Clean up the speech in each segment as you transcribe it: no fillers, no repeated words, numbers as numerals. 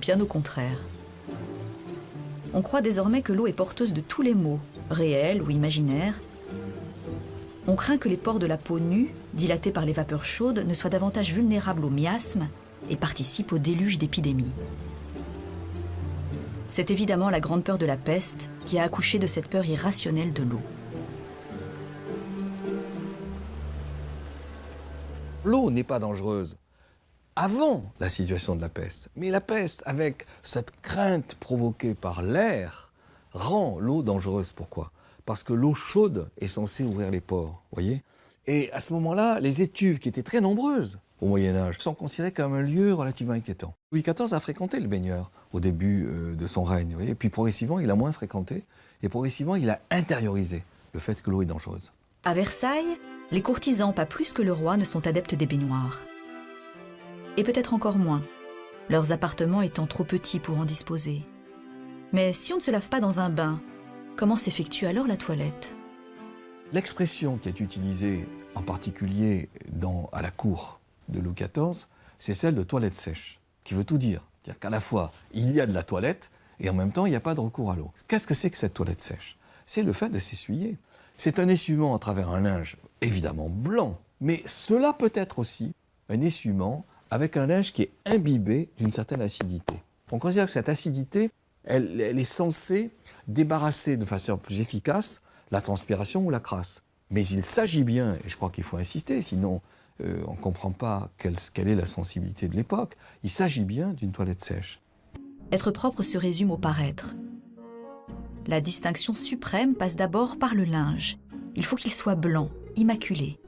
bien au contraire. On croit désormais que l'eau est porteuse de tous les maux, réels ou imaginaires. On craint que les pores de la peau nue, dilatés par les vapeurs chaudes, ne soient davantage vulnérables aux miasmes et participent au déluge d'épidémies. C'est évidemment la grande peur de la peste qui a accouché de cette peur irrationnelle de l'eau. L'eau n'est pas dangereuse avant la situation de la peste. Mais la peste, avec cette crainte provoquée par l'air, rend l'eau dangereuse. Pourquoi? Parce que l'eau chaude est censée ouvrir les pores, voyez. Et à ce moment-là, les étuves, qui étaient très nombreuses au Moyen-Âge, sont considérées comme un lieu relativement inquiétant. Louis XIV a fréquenté le baigneur au début de son règne, vous voyez. Et puis progressivement, il a moins fréquenté, et progressivement, il a intériorisé le fait que l'eau est dangereuse. À Versailles, les courtisans, pas plus que le roi, ne sont adeptes des baignoires. Et peut-être encore moins, leurs appartements étant trop petits pour en disposer. Mais si on ne se lave pas dans un bain, comment s'effectue alors la toilette? L'expression qui est utilisée en particulier à la cour de Louis XIV, c'est celle de toilette sèche, qui veut tout dire. C'est-à-dire qu'à la fois, il y a de la toilette, et en même temps, il n'y a pas de recours à l'eau. Qu'est-ce que c'est que cette toilette sèche? C'est le fait de s'essuyer. C'est un essuyement à travers un linge, évidemment blanc, mais cela peut être aussi un essuyement avec un linge qui est imbibé d'une certaine acidité. On considère que cette acidité, elle est censée débarrasser de façon plus efficace la transpiration ou la crasse. Mais il s'agit bien, et je crois qu'il faut insister, sinon on ne comprend pas quelle est la sensibilité de l'époque, il s'agit bien d'une toilette sèche. Être propre se résume au paraître. La distinction suprême passe d'abord par le linge. Il faut qu'il soit blanc, immaculé.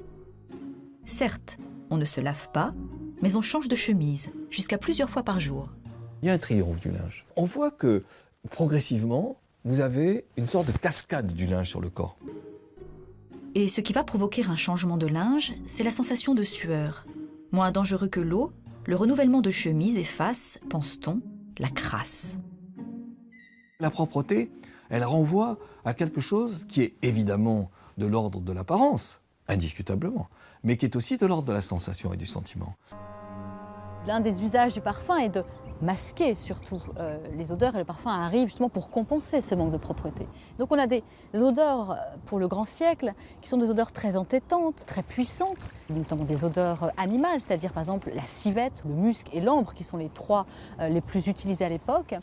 Certes, on ne se lave pas, mais on change de chemise, jusqu'à plusieurs fois par jour. Il y a un triomphe du linge. On voit que, progressivement, vous avez une sorte de cascade du linge sur le corps. Et ce qui va provoquer un changement de linge, c'est la sensation de sueur. Moins dangereux que l'eau, le renouvellement de chemise efface, pense-t-on, la crasse. La propreté, elle renvoie à quelque chose qui est évidemment de l'ordre de l'apparence, indiscutablement, mais qui est aussi de l'ordre de la sensation et du sentiment. L'un des usages du parfum est de masquer surtout les odeurs, et le parfum arrive justement pour compenser ce manque de propreté. Donc on a des odeurs pour le grand siècle qui sont des odeurs très entêtantes, très puissantes, notamment des odeurs animales, c'est-à-dire par exemple la civette, le musc et l'ambre qui sont les trois les plus utilisés à l'époque.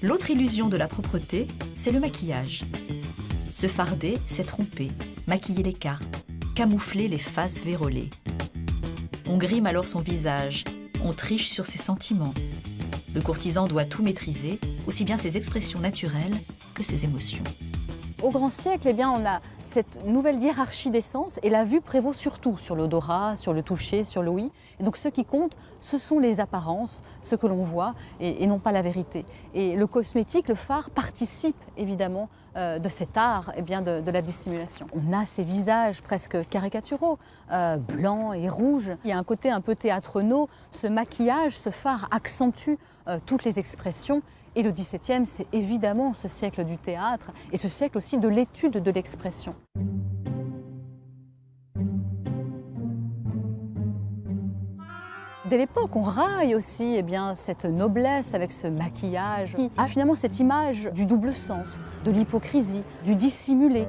L'autre illusion de la propreté, c'est le maquillage. Se farder, c'est tromper, maquiller les cartes, camoufler les faces vérolées. On grime alors son visage, on triche sur ses sentiments. Le courtisan doit tout maîtriser, aussi bien ses expressions naturelles que ses émotions. Au grand siècle, eh bien, on a cette nouvelle hiérarchie des sens et la vue prévaut surtout sur l'odorat, sur le toucher, sur l'ouïe. Et donc ce qui compte, ce sont les apparences, ce que l'on voit et non pas la vérité. Et le cosmétique, le fard, participe évidemment de cet art eh bien, de la dissimulation. On a ces visages presque caricaturaux, blancs et rouges. Il y a un côté un peu théâtrenaux. Ce maquillage, ce fard accentue toutes les expressions. Et le XVIIe, c'est évidemment ce siècle du théâtre et ce siècle aussi de l'étude de l'expression. Dès l'époque, on raille aussi eh bien, cette noblesse avec ce maquillage qui a finalement cette image du double sens, de l'hypocrisie, du dissimulé.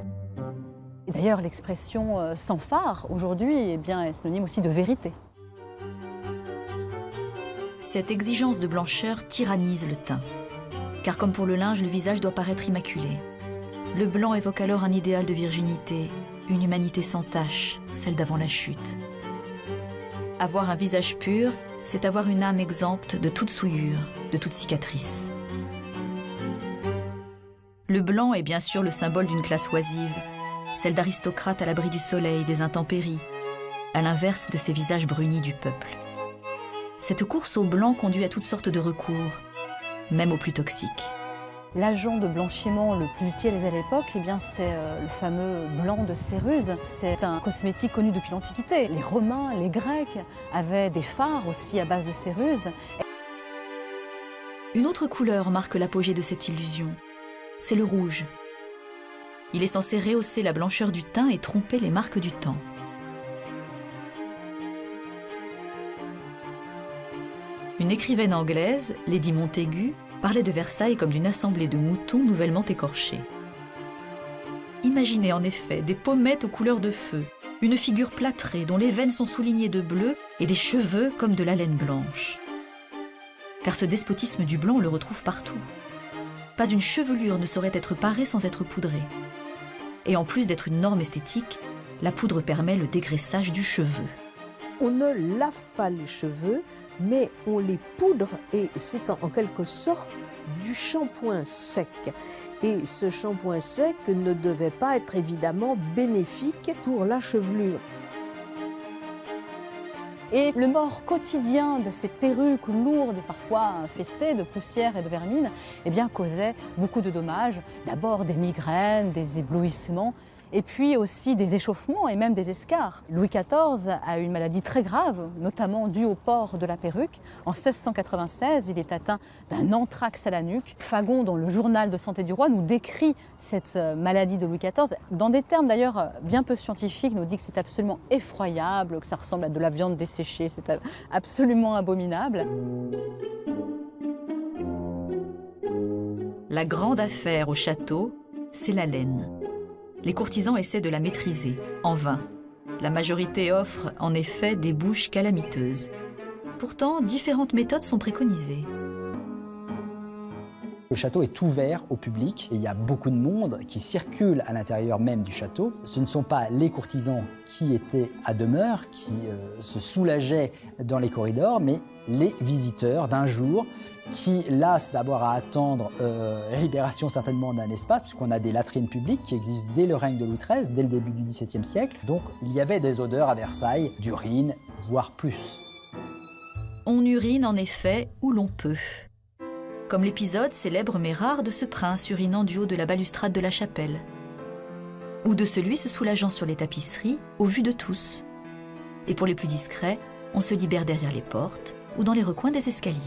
Et d'ailleurs, l'expression sans fard aujourd'hui eh bien, est synonyme aussi de vérité. Cette exigence de blancheur tyrannise le teint. Car comme pour le linge, le visage doit paraître immaculé. Le blanc évoque alors un idéal de virginité, une humanité sans tache, celle d'avant la chute. Avoir un visage pur, c'est avoir une âme exempte de toute souillure, de toute cicatrice. Le blanc est bien sûr le symbole d'une classe oisive, celle d'aristocrates à l'abri du soleil, des intempéries, à l'inverse de ces visages brunis du peuple. Cette course au blanc conduit à toutes sortes de recours, même aux plus toxiques. L'agent de blanchiment le plus utilisé à l'époque, eh bien, c'est le fameux blanc de céruse. C'est un cosmétique connu depuis l'Antiquité. Les Romains, les Grecs avaient des fards aussi à base de céruse. Une autre couleur marque l'apogée de cette illusion. C'est le rouge. Il est censé rehausser la blancheur du teint et tromper les marques du temps. Une écrivaine anglaise, Lady Montaigu, parlait de Versailles comme d'une assemblée de moutons nouvellement écorchés. Imaginez en effet des pommettes aux couleurs de feu, une figure plâtrée dont les veines sont soulignées de bleu et des cheveux comme de la laine blanche. Car ce despotisme du blanc, on le retrouve partout. Pas une chevelure ne saurait être parée sans être poudrée. Et en plus d'être une norme esthétique, la poudre permet le dégraissage du cheveu. On ne lave pas les cheveux, mais on les poudre et c'est en quelque sorte du shampoing sec. Et ce shampoing sec ne devait pas être évidemment bénéfique pour la chevelure. Et le mort quotidien de ces perruques lourdes et parfois infestées de poussière et de vermine eh bien, causait beaucoup de dommages. D'abord des migraines, des éblouissements, et puis aussi des échauffements et même des escarres. Louis XIV a eu une maladie très grave, notamment due au port de la perruque. En 1696, il est atteint d'un anthrax à la nuque. Fagon, dans le journal de santé du roi, nous décrit cette maladie de Louis XIV, dans des termes d'ailleurs bien peu scientifiques, nous dit que c'est absolument effroyable, que ça ressemble à de la viande desséchée, c'est absolument abominable. La grande affaire au château, c'est la laine. Les courtisans essaient de la maîtriser, en vain. La majorité offre en effet des bouches calamiteuses. Pourtant, différentes méthodes sont préconisées. Le château est ouvert au public et il y a beaucoup de monde qui circule à l'intérieur même du château. Ce ne sont pas les courtisans qui étaient à demeure, qui se soulageaient dans les corridors, mais les visiteurs d'un jour qui lassent d'abord à attendre la libération certainement d'un espace, puisqu'on a des latrines publiques qui existent dès le règne de Louis XIII, dès le début du XVIIe siècle. Donc il y avait des odeurs à Versailles, d'urine, voire plus. On urine en effet où l'on peut. Comme l'épisode célèbre mais rare de ce prince urinant du haut de la balustrade de la chapelle. Ou de celui se soulageant sur les tapisseries, au vu de tous. Et pour les plus discrets, on se libère derrière les portes ou dans les recoins des escaliers.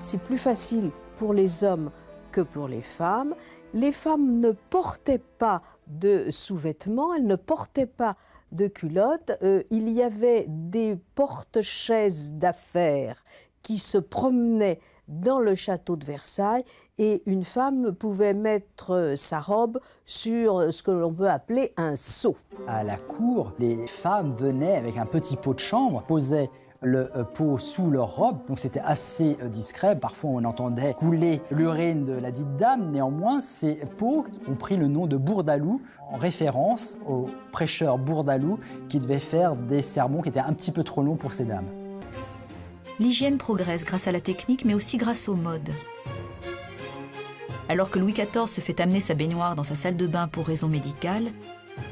C'est plus facile pour les hommes que pour les femmes. Les femmes ne portaient pas de sous-vêtements, elles ne portaient pas de culottes. Il y avait des porte-chaises d'affaires qui se promenaient dans le château de Versailles et une femme pouvait mettre sa robe sur ce que l'on peut appeler un seau. À la cour, les femmes venaient avec un petit pot de chambre, posaient le pot sous leur robe, donc c'était assez discret. Parfois on entendait couler l'urine de la dite dame. Néanmoins, ces pots ont pris le nom de Bourdaloue en référence au prêcheur Bourdaloue qui devait faire des sermons qui étaient un petit peu trop longs pour ces dames. L'hygiène progresse grâce à la technique, mais aussi grâce aux modes. Alors que Louis XIV se fait amener sa baignoire dans sa salle de bain pour raison médicale,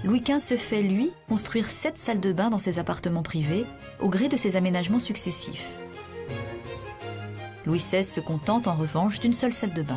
Louis XV se fait, lui, construire 7 salles de bain dans ses appartements privés, au gré de ses aménagements successifs. Louis XVI se contente en revanche d'une seule salle de bain.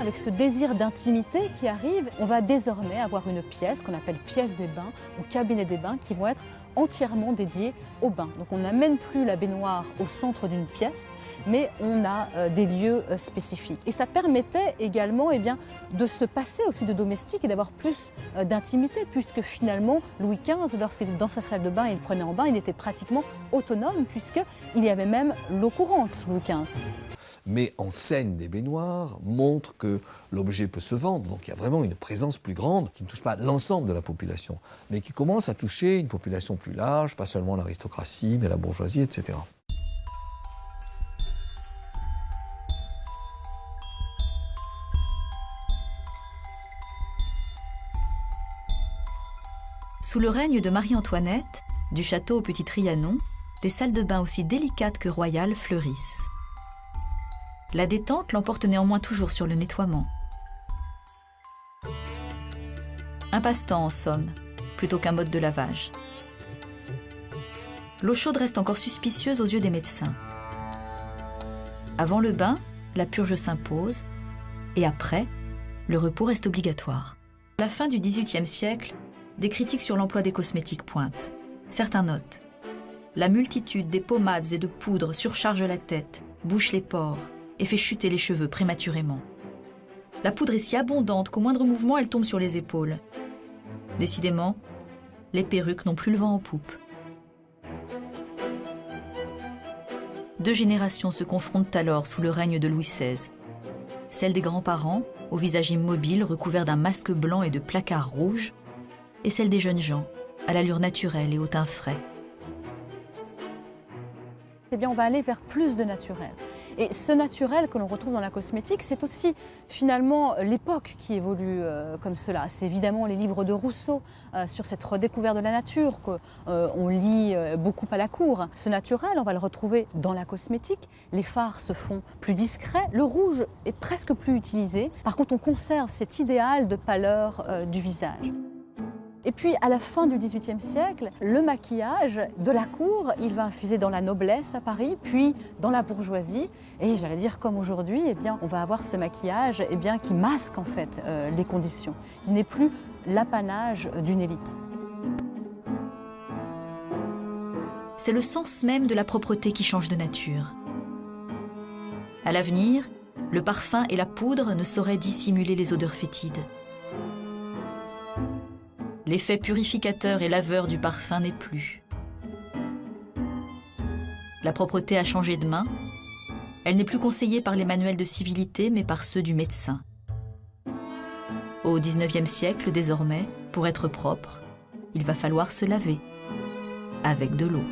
Avec ce désir d'intimité qui arrive, on va désormais avoir une pièce qu'on appelle pièce des bains ou cabinet des bains qui vont être entièrement dédiés aux bains. Donc on n'amène plus la baignoire au centre d'une pièce, mais on a des lieux spécifiques. Et ça permettait également de se passer aussi de domestique et d'avoir plus d'intimité, puisque finalement Louis XV, lorsqu'il était dans sa salle de bain et il prenait en bain, il était pratiquement autonome, puisqu'il y avait même l'eau courante sous Louis XV. Mais en scène des baignoires montre que l'objet peut se vendre. Donc il y a vraiment une présence plus grande qui ne touche pas l'ensemble de la population, mais qui commence à toucher une population plus large, pas seulement l'aristocratie, mais la bourgeoisie, etc. Sous le règne de Marie-Antoinette, du château au Petit Trianon, des salles de bain aussi délicates que royales fleurissent. La détente l'emporte néanmoins toujours sur le nettoiement. Un passe-temps en somme, plutôt qu'un mode de lavage. L'eau chaude reste encore suspicieuse aux yeux des médecins. Avant le bain, la purge s'impose, et après, le repos reste obligatoire. À la fin du XVIIIe siècle, des critiques sur l'emploi des cosmétiques pointent. Certains notent: la multitude des pommades et de poudres surcharge la tête, bouche les pores et fait chuter les cheveux prématurément. La poudre est si abondante qu'au moindre mouvement, elle tombe sur les épaules. Décidément, les perruques n'ont plus le vent en poupe. 2 générations se confrontent alors sous le règne de Louis XVI. Celle des grands-parents, au visage immobile recouvert d'un masque blanc et de placards rouges, et celle des jeunes gens, à l'allure naturelle et au teint frais. Eh bien, on va aller vers plus de naturel. Et ce naturel que l'on retrouve dans la cosmétique, c'est aussi finalement l'époque qui évolue comme cela. C'est évidemment les livres de Rousseau sur cette redécouverte de la nature qu'on lit beaucoup à la cour. Ce naturel, on va le retrouver dans la cosmétique. Les fards se font plus discrets, le rouge est presque plus utilisé. Par contre, on conserve cet idéal de pâleur du visage. Et puis, à la fin du XVIIIe siècle, le maquillage de la cour, il va infuser dans la noblesse à Paris, puis dans la bourgeoisie. Et j'allais dire, comme aujourd'hui, eh bien, on va avoir ce maquillage qui masque en fait les conditions. Il n'est plus l'apanage d'une élite. C'est le sens même de la propreté qui change de nature. À l'avenir, le parfum et la poudre ne sauraient dissimuler les odeurs fétides. L'effet purificateur et laveur du parfum n'est plus. La propreté a changé de main. Elle n'est plus conseillée par les manuels de civilité, mais par ceux du médecin. Au XIXe siècle, désormais, pour être propre, il va falloir se laver avec de l'eau.